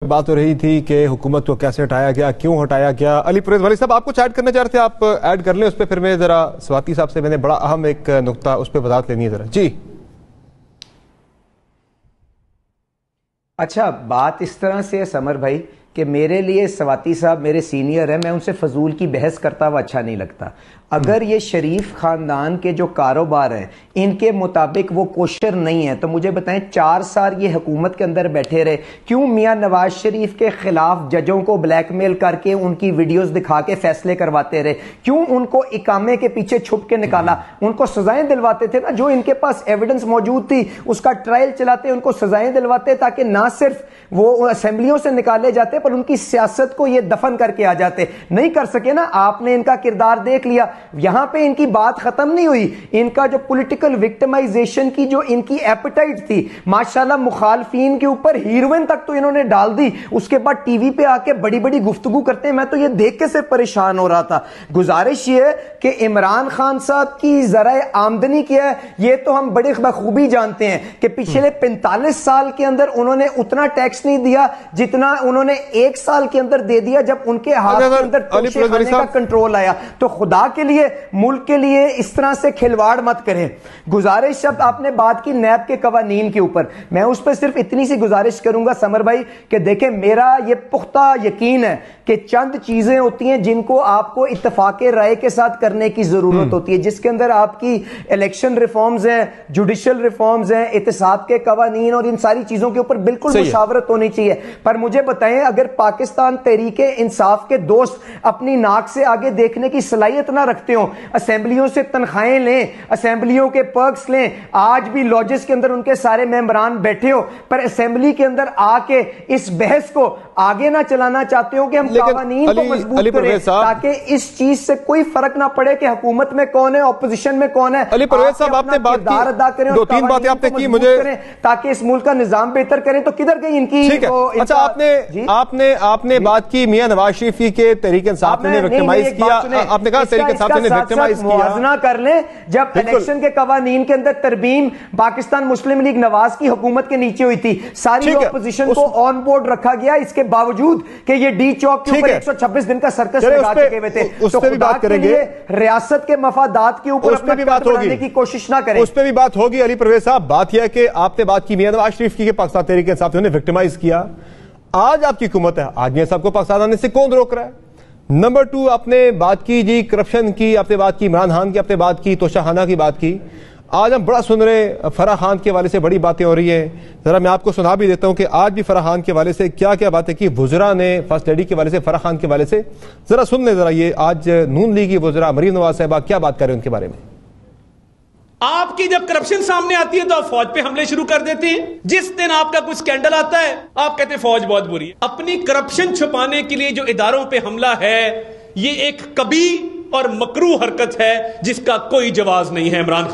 بات ہو رہی تھی کہ حکومت کو کیسے ہٹایا گیا، کیوں ہٹایا گیا۔ علی پرویز والی صاحب آپ کچھ ایڈ کرنا چاہ رہے تھے، آپ ایڈ کر لیں اس پہ، پھر میں ذرا سواتی صاحب سے میں نے بڑا اہم ایک نقطہ اس پہ وضاحت لینی ہے ذرا۔ جی اچھا، بات اس طرح سے ہے سمر بھائی کہ میرے لیے سواتی صاحب میرے سینئر ہیں، میں ان سے فضول کی بحث کرتا ہوا اچھا نہیں لگتا۔ اگر یہ شریف خاندان کے جو کاروبار ہیں ان کے مطابق وہ کوشر نہیں ہے تو مجھے بتائیں 4 سال یہ حکومت کے اندر بیٹھے رہے، کیوں میاں نواز شریف کے خلاف ججوں کو بلیک میل کر کے ان کی ویڈیوز دکھا کے فیصلے کرواتے رہے، کیوں ان کو اقامے کے پیچھے چھپ کے نکالا، ان کو سزائیں دلواتے تھے نا، جو ان کے پاس ایویڈنس موجود تھی اس کا ٹرائل چلاتے، ان کو سزائیں دلواتے تاکہ نہ صرف وہ اسمبلیوں سے نکالے جاتے پر ان کی سیاست کو یہ دفن کر کے آ جاتے۔ نہیں کر سکے نا، آپ نے ان کا کردار دیکھ لیا، یہاں پہ ان کی بات ختم نہیں ہوئی، ان کا جو پولیٹیکل وکٹمائزیشن کی جو ان کی ایپیٹائٹ تھی، ماشاءاللہ مخالفین کے اوپر ہیروئن تک تو انہوں نے ڈال دی، اس کے بعد ٹی وی پہ آ کے بڑی بڑی گفتگو کرتے ہیں، میں تو یہ دیکھ کے سے پریشان ہو رہا تھا۔ گزارش یہ ہے کہ عمران خان صاحب کی ذرائع آمدنی کیا ہے یہ تو ہم بڑے بخوبی جانتے ہیں کہ پچھلے 45 سال کے اندر انہوں نے اتنا ٹیکس نہیں دیا جتنا انہوں نے 1 سال کے اندر دے دیا جب ان کے ہاتھ کے اندر توشے خانے کا کنٹرول آیا۔ تو خدا کے لیے ملک کے لیے اس طرح سے کھلواڑ مت کریں۔ گزارش جب آپ نے بات کی نیب کے قوانین کے اوپر، میں اس پہ صرف اتنی سی گزارش کروں گا سمر بھائی کہ دیکھیں میرا یہ پختہ یقین ہے کہ چند چیزیں ہوتی ہیں جن کو آپ کو اتفاق رائے کے ساتھ کرنے کی ضرورت ہوتی ہے، جس کے اندر آپ کی الیکشن ریفارمز ہیں، جوڈیشل ریفارمز ہیں، احتساب کے قوانین اور ان ساری چیزوں کے اوپر بالکل مشاورت ہونی چاہیے۔ پر مجھے بتائیں اگر پاکستان تحریک انصاف کے دوست اپنی ناک سے آگے دیکھنے کی صلاحیت نہ رکھتے ہوں، اسمبلیوں سے تنخواہیں لیں، اسمبلیوں کے پرکس لیں، آج بھی لاجز کے اندر ان کے سارے ممبران بیٹھے ہو، پر اسمبلی کے اندر آ کے اس بحث کو آگے نہ چلانا چاہتے ہو کہ ہم قوانین کو مضبوط کریں تاکہ اس چیز سے کوئی فرق نہ پڑے کہ حکومت میں کون ہے، اپوزیشن میں کون ہے۔ علی پرویز صاحب آپ نے بات کی، ادا کریں، 2-3 باتیں آپ نے کی مجھے تاکہ اس ملک کا نظام بہتر کریں، تو کدھر گئی ان کی؟ اچھا آپ نے بات کی میاں نواز شریف کے تحریک انصاف نے وکٹمائز کیا، آپ نے کہا تحریک انصاف نے وکٹمائز کیا۔ موازنہ کر لیں، جب الیکشن کے قوانین کے اندر ترمیم پاکستان مسلم لیگ نواز کی حکومت کے نیچے ہوئی تھی، ساری اپوزیشن کو آن بورڈ رکھا گیا، اس کے باوجود کہ یہ ڈی چوک کے اوپر 126 دن کا سرکس لگا چکے ہوئے تھے۔ تو خدا کے لیے ریاست کے مفادات کے اوپر اپنا قدر بڑھانے کی کوشش نہ کریں۔ اس پہ بھی بات ہوگی علی پرویز صاحب۔ بات یہ ہے کہ آپ نے بات کی میاں نواز شریف کی کہ پاکستان تحریک انصاف نے وکٹمائز کیا، آج آپ کی حکومت ہے، آج میاں صاحب کو پاکستان آنے سے کون روک رہا ہے؟ نمبر 2 آپ نے بات کی جی کرپشن کی، آپ نے بات کی عمران خان کی، آپ نے بات کی توشہ خانہ کی بات کی۔ آج ہم بڑا سن رہے ہیں فرح خان کے حوالے سے بڑی باتیں ہو رہی ہیں، ذرا میں آپ کو سنا بھی دیتا ہوں کہ آج بھی فرح خان کے حوالے سے کیا کیا باتیں کی وزراء نے، فرسٹ لیڈی کے حوالے سے، فرح خان کے حوالے سے، ذرا سن لیں ذرا یہ آج نون لیگی وزراء مریم نواز صاحبہ کیا بات کر رہے ہیں ان کے بارے میں۔ آپ کی جب کرپشن سامنے آتی ہے تو آپ فوج پہ حملے شروع کر دیتے ہیں، جس دن آپ کا کچھ سکینڈل آتا ہے آپ کہتے ہیں فوج بہت بری ہے۔ اپنی کرپشن چھپانے کے لیے جو اداروں پہ حملہ ہے یہ ایک کبیح اور مکروہ حرکت ہے جس کا کوئی جواز نہیں ہے۔ عمران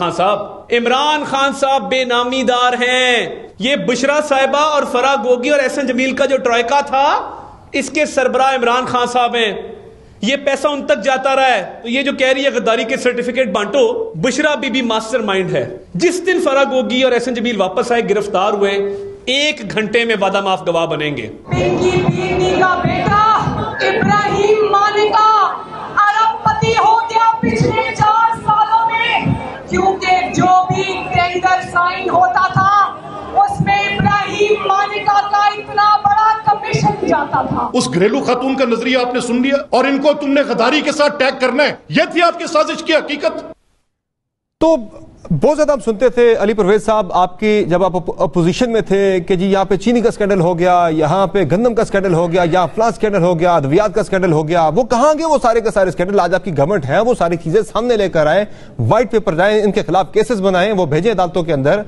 خان صاحب بے نامی دار ہیں۔ یہ بشرا صاحبہ اور فرح گوگی اور احسن جمیل کا جو ٹرائکا تھا اس کے سربراہ عمران خان صاحب ہیں، یہ پیسہ ان تک جاتا رہا ہے۔ تو یہ جو کہہ رہی ہے غداری کے certificate بانٹو، Bushra be be master mind ہے۔ جس دن فرح گوگی اور احسن جمیل واپس آئے گرفتار ہوئے، 1 گھنٹے میں وعدہ معاف گواہ بنیں گے۔ ان کی بیٹی کا بیٹا ابراہیم مالکا ارب پتی ہو گیا پچھلے 4 سالوں میں، کیونکہ جو بھی ٹینڈر سائن ہوتا تھا اس میں ابراہیم مالکا کا اتنا بڑا کمیشن جاتا تھا۔ اس گھریلو خاتون کا نظریہ آپ نے سن لیا اور ان کو تم نے غداری کے ساتھ ٹیگ کرنا ہے، یہ تھی آپ کی سازش کی حقیقت۔ تو بہت زیادہ ہم سنتے تھے علی پرویز صاحب آپ کی جب آپ اپوزیشن میں تھے کہ جی یہاں پہ چینی کا سکینڈل ہو گیا، یہاں پہ گندم کا سکینڈل ہو گیا، یہاں فلاں سکینڈل ہو گیا، ادویات کا سکینڈل ہو گیا، وہ کہاں گئے وہ سارے کے سارے سکینڈل؟ آج آپ کی گورنمنٹ ہے وہ ساری چیزیں سامنے لے کر آئے، وائٹ پیپر جائیں، ان کے خلاف کیسز بنائیں، وہ بھیجیں عدالتوں کے اندر۔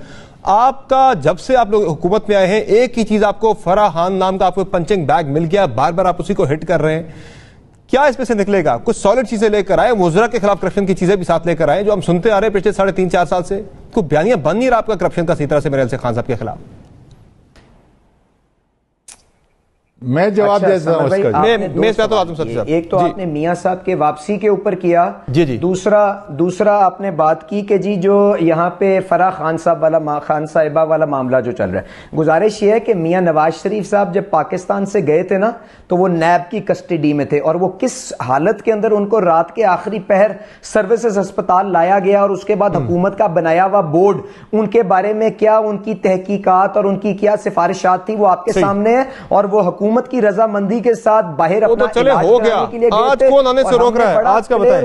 آپ کا جب سے آپ لوگ حکومت میں آئے ہیں ایک ہی چیز آپ کو، فرح خان نام کا آپ کو پنچنگ بیگ مل گیا، بار بار آپ اسی کو ہٹ کر رہے ہیں، کیا اس میں سے نکلے گا؟ کچھ سالڈ چیزیں لے کر آئے، وزراء کے خلاف کرپشن کی چیزیں بھی ساتھ لے کر آئے جو ہم سنتے آ رہے ہیں پچھلے 3.5-4 سال سے، کوئی بیانیہ بن نہیں رہا آپ کا کرپشن کا سی طرح سے میرے خیال سے خان صاحب کے خلاف۔ میں جواب دیتا ہوں اس کا. ایک تو آپ نے میاں صاحب کے واپسی کے اوپر کیا, دوسرا آپ نے بات کی کہ جی جو یہاں پہ فرح خان صاحبہ والا معاملہ جو چل رہا ہے, گزارش یہ ہے کہ میاں نواز شریف صاحب جب پاکستان سے گئے تھے نا تو وہ نیب کی کسٹڈی میں تھے, اور وہ کس حالت کے اندر ان کو رات کے آخری پہر سروسز ہسپتال لایا گیا, اور اس کے بعد حکومت کا بنایا ہوا بورڈ ان کے بارے میں کیا ان کی تحقیقات اور ان کی کیا سفارشات تھی وہ آپ کے سامنے ہے, اور وہ حکومت کی رضامندی کے ساتھ باہر اپنا علاج کرانے کے لیے گئے تھے, اور ہم نے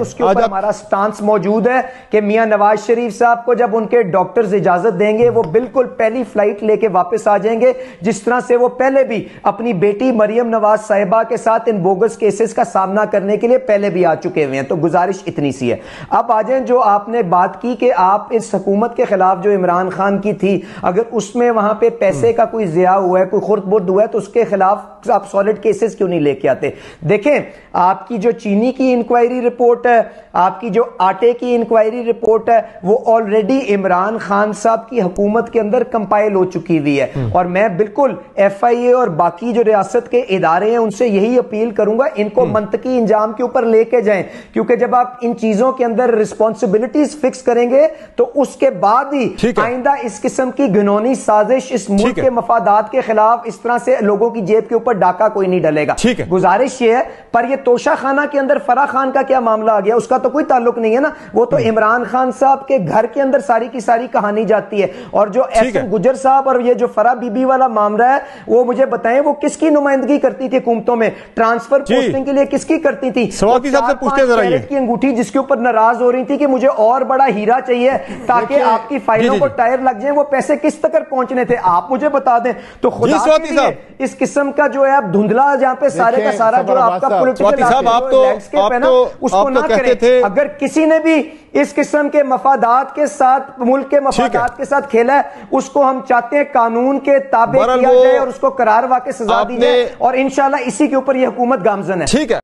اس کے اوپر ہمارا سٹانس موجود ہے کہ میاں نواز شریف صاحب کو جب ان کے ڈاکٹرز اجازت دیں گے وہ بالکل پہلی فلائٹ لے کے واپس آ جائیں گے, جس طرح سے وہ پہلے بھی اپنی بیٹی مریم نواز صاحبہ کے ساتھ ان بوگس کیسز کا سامنا کرنے کے لیے پہلے بھی آ چکے ہوئے ہیں. تو گزارش اتنی سی ہے. اب آ جائیں جو آپ نے بات کی کہ آپ اس حکومت کے خلاف جو عمران خان کی تھی, اگر اس میں وہاں پہ پیسے کا کوئی ضیاع ہوا ہے, کوئی خرد برد ہوا ہے, تو اس کے خلاف آپ سالڈ کیسز کیوں نہیں لے کے آتے؟ دیکھیں آپ کی جو چینی کی انکوائری رپورٹ ہے, آپ کی جو آٹے کی انکوائری رپورٹ ہے, وہ آلریڈی عمران خان صاحب کی حکومت کے اندر کمپائل ہو چکی ہوئی ہے, اور میں بالکل ایف آئی اے اور باقی جو ریاست کے ادارے ہیں ان سے یہی اپیل کروں گا, ان کو منطقی انجام کے اوپر لے کے جائیں, کیونکہ جب آپ ان چیزوں کے اندر رسپانسبلٹیز فکس کریں گے تو اس کے بعد ہی آئندہ اس قسم کی گھنونی سازش اس ملک کے مفادات کے خلاف اس طرح سے لوگوں کی جیب کے اوپر ڈاکہ کوئی نہیں ڈلے گا. گزارش یہ ہے, پر یہ توشہ خانہ کے اندر فرح خان کا کیا معاملہ آ گیا, اس کا تو کوئی تعلق نہیں ہے نا, وہ تو عمران خان صاحب کے گھر کے اندر ساری کی ساری کہانی جاتی ہے. اور جو احسن گجر صاحب اور یہ جو فرح بی بی والا معاملہ ہے, وہ مجھے بتائیں وہ کس کی نمائندگی کرتی تھی حکومتوں میں, ٹرانسفر پوسٹنگ کے لیے کس کی کرتی تھی؟ سواتی صاحب سے پوچھتے ذرا یہ کی انگوٹھی جس کے اوپر ناراض ہو رہی تھی کہ مجھے اور بڑا ہیرا چاہیے تاکہ آپ کی فائلوں کو ٹائر لگ جائیں, وہ پیسے کس تک پہنچنے تھے آپ مجھے بتا دیں. تو خدا کے لیے اس قسم کا جو ہے اب دھندلا جہاں پہ سارے کا سارا جو آپ کا پولیٹیکل لینڈسکیپ ہے نا اس کو نہ کریں. اگر کسی نے بھی اس قسم کے مفادات کے ساتھ, ملک کے مفادات کے ساتھ کھیلا ہے, اس کو ہم چاہتے ہیں قانون کے تابع کیا جائے اور اس کو قرار واقع سزا دی جائے, اور انشاءاللہ اسی کے اوپر یہ حکومت گامزن ہے.